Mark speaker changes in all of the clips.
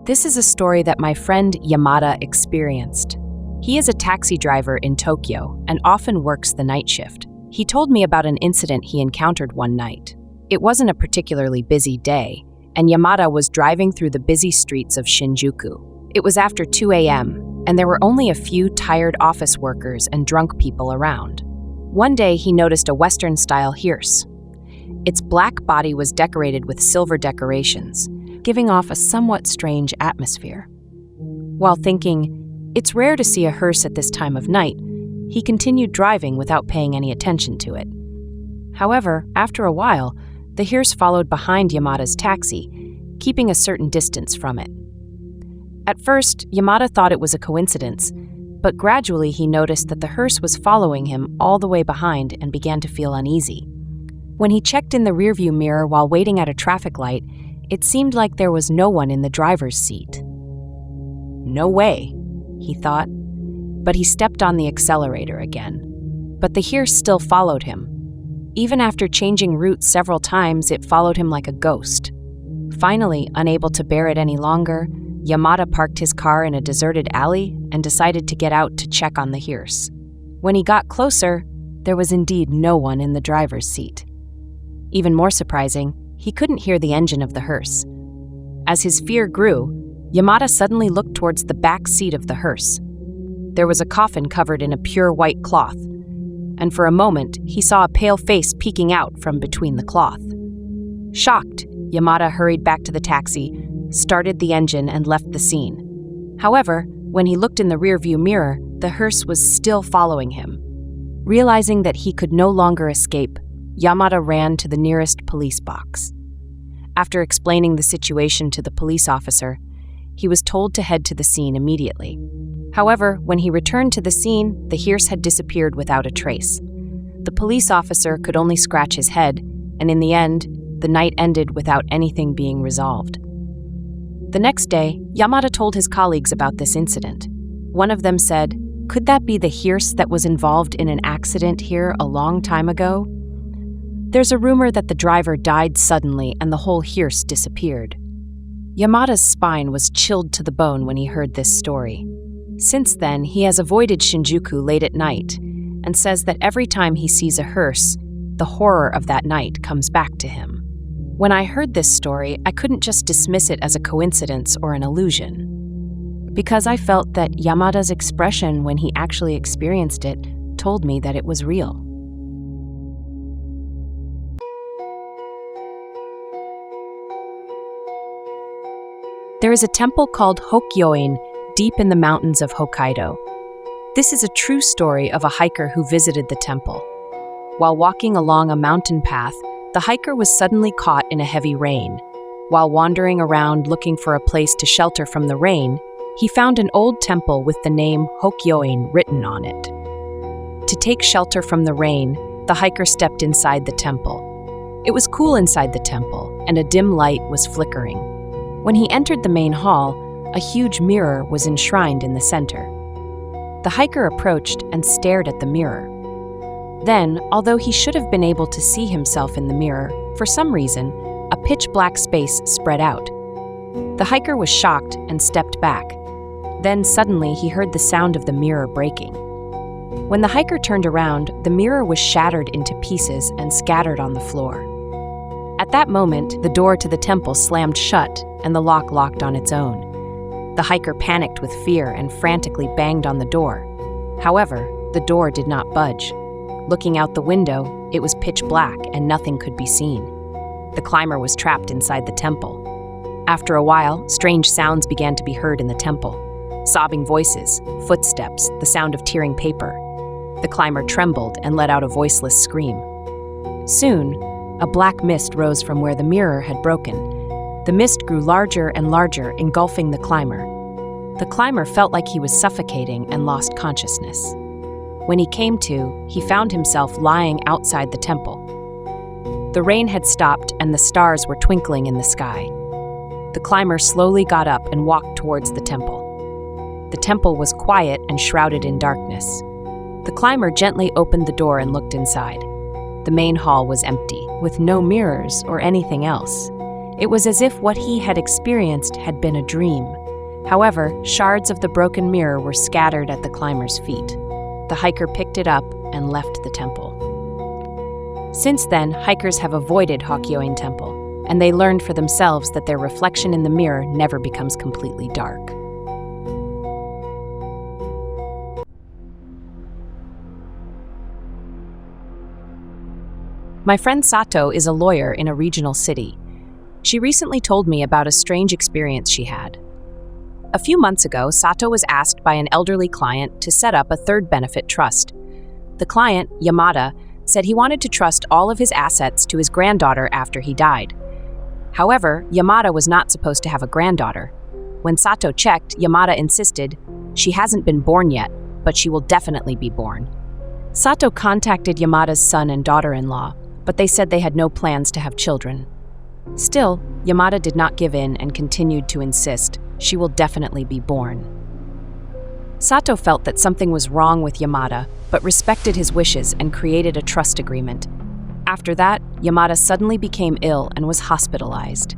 Speaker 1: This is a story that my friend Yamada experienced. He is a taxi driver in Tokyo and often works the night shift. He told me about an incident he encountered one night. It wasn't a particularly busy day, and Yamada was driving through the busy streets of Shinjuku. It was after 2 a.m., and there were only a few tired office workers and drunk people around. One day, he noticed a Western-style hearse. Its black body was decorated with silver decorations, giving off a somewhat strange atmosphere. While thinking, it's rare to see a hearse at this time of night, he continued driving without paying any attention to it. However, after a while, the hearse followed behind Yamada's taxi, keeping a certain distance from it. At first, Yamada thought it was a coincidence, but gradually he noticed that the hearse was following him all the way behind and began to feel uneasy. When he checked in the rearview mirror while waiting at a traffic light, it seemed like there was no one in the driver's seat. No way, he thought, but he stepped on the accelerator again. But the hearse still followed him. Even after changing route several times, it followed him like a ghost. Finally, unable to bear it any longer, Yamada parked his car in a deserted alley and decided to get out to check on the hearse. When he got closer, there was indeed no one in the driver's seat. Even more surprising, he couldn't hear the engine of the hearse. As his fear grew, Yamada suddenly looked towards the back seat of the hearse. There was a coffin covered in a pure white cloth, and for a moment, he saw a pale face peeking out from between the cloth. Shocked, Yamada hurried back to the taxi, started the engine, and left the scene. However, when he looked in the rearview mirror, the hearse was still following him. Realizing that he could no longer escape, Yamada ran to the nearest police box. After explaining the situation to the police officer, he was told to head to the scene immediately. However, when he returned to the scene, the hearse had disappeared without a trace. The police officer could only scratch his head, and in the end, the night ended without anything being resolved. The next day, Yamada told his colleagues about this incident. One of them said, "Could that be the hearse that was involved in an accident here a long time ago? There's a rumor that the driver died suddenly and the whole hearse disappeared." Yamada's spine was chilled to the bone when he heard this story. Since then, he has avoided Shinjuku late at night and says that every time he sees a hearse, the horror of that night comes back to him. When I heard this story, I couldn't just dismiss it as a coincidence or an illusion, because I felt that Yamada's expression when he actually experienced it told me that it was real. There is a temple called Hokyoin deep in the mountains of Hokkaido. This is a true story of a hiker who visited the temple. While walking along a mountain path, the hiker was suddenly caught in a heavy rain. While wandering around looking for a place to shelter from the rain, he found an old temple with the name Hokyoin written on it. To take shelter from the rain, the hiker stepped inside the temple. It was cool inside the temple, and a dim light was flickering. When he entered the main hall, a huge mirror was enshrined in the center. The hiker approached and stared at the mirror. Then, although he should have been able to see himself in the mirror, for some reason, a pitch-black space spread out. The hiker was shocked and stepped back. Then suddenly he heard the sound of the mirror breaking. When the hiker turned around, the mirror was shattered into pieces and scattered on the floor. At that moment, the door to the temple slammed shut and the lock locked on its own. The hiker panicked with fear and frantically banged on the door. However, the door did not budge. Looking out the window, it was pitch black and nothing could be seen. The climber was trapped inside the temple. After a while, strange sounds began to be heard in the temple. Sobbing voices, footsteps, the sound of tearing paper. The climber trembled and let out a voiceless scream. Soon, a black mist rose from where the mirror had broken. The mist grew larger and larger, engulfing the climber. The climber felt like he was suffocating and lost consciousness. When he came to, he found himself lying outside the temple. The rain had stopped and the stars were twinkling in the sky. The climber slowly got up and walked towards the temple. The temple was quiet and shrouded in darkness. The climber gently opened the door and looked inside. The main hall was empty, with no mirrors or anything else. It was as if what he had experienced had been a dream. However, shards of the broken mirror were scattered at the climber's feet. The hiker picked it up and left the temple. Since then, hikers have avoided Hokkyoin Temple, and they learned for themselves that their reflection in the mirror never becomes completely dark. My friend Sato is a lawyer in a regional city. She recently told me about a strange experience she had. A few months ago, Sato was asked by an elderly client to set up a third benefit trust. The client, Yamada, said he wanted to trust all of his assets to his granddaughter after he died. However, Yamada was not supposed to have a granddaughter. When Sato checked, Yamada insisted, "She hasn't been born yet, but she will definitely be born." Sato contacted Yamada's son and daughter-in-law, but they said they had no plans to have children. Still, Yamada did not give in and continued to insist, "She will definitely be born." Sato felt that something was wrong with Yamada, but respected his wishes and created a trust agreement. After that, Yamada suddenly became ill and was hospitalized.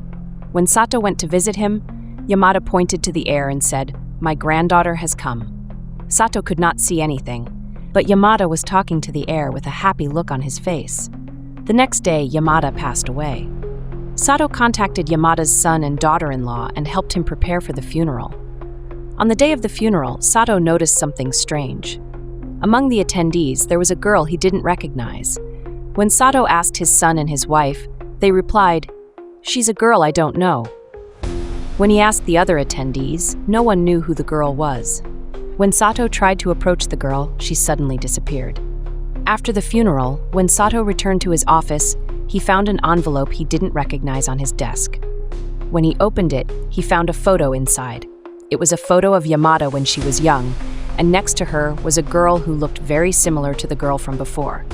Speaker 1: When Sato went to visit him, Yamada pointed to the air and said, "My granddaughter has come." Sato could not see anything, but Yamada was talking to the air with a happy look on his face. The next day, Yamada passed away. Sato contacted Yamada's son and daughter-in-law and helped him prepare for the funeral. On the day of the funeral, Sato noticed something strange. Among the attendees, there was a girl he didn't recognize. When Sato asked his son and his wife, they replied, "She's a girl I don't know." When he asked the other attendees, no one knew who the girl was. When Sato tried to approach the girl, she suddenly disappeared. After the funeral, when Sato returned to his office, he found an envelope he didn't recognize on his desk. When he opened it, he found a photo inside. It was a photo of Yamada when she was young, and next to her was a girl who looked very similar to the girl from before.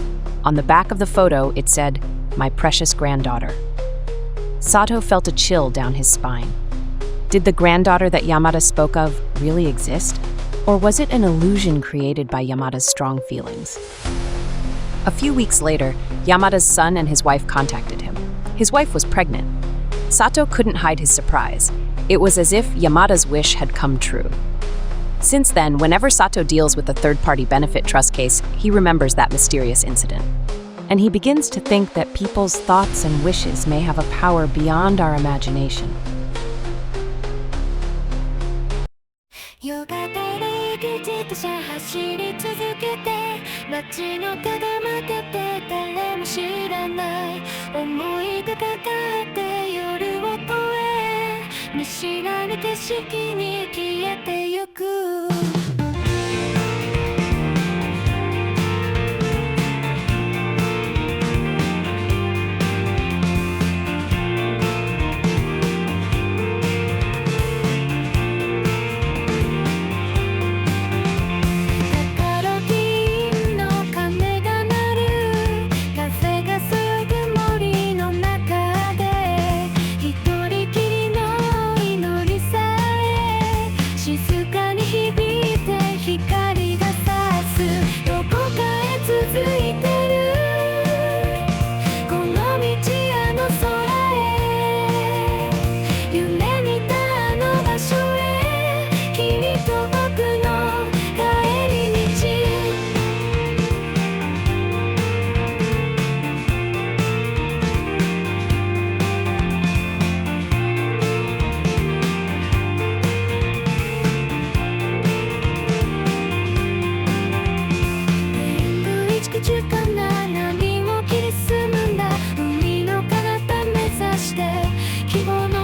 Speaker 1: On the back of the photo, it said, "My precious granddaughter." Sato felt a chill down his spine. Did the granddaughter that Yamada spoke of really exist? Or was it an illusion created by Yamada's strong feelings? A few weeks later, Yamada's son and his wife contacted him. His wife was pregnant. Sato couldn't hide his surprise. It was as if Yamada's wish had come true. Since then, whenever Sato deals with a third-party benefit trust case, he remembers that mysterious incident. And he begins to think that people's thoughts and wishes may have a power beyond our imagination.
Speaker 2: よかったら自転車走り続けて街のただ待ってて誰も知らない思いがかかって夜を越え見知らぬ景色に消えてゆく希望の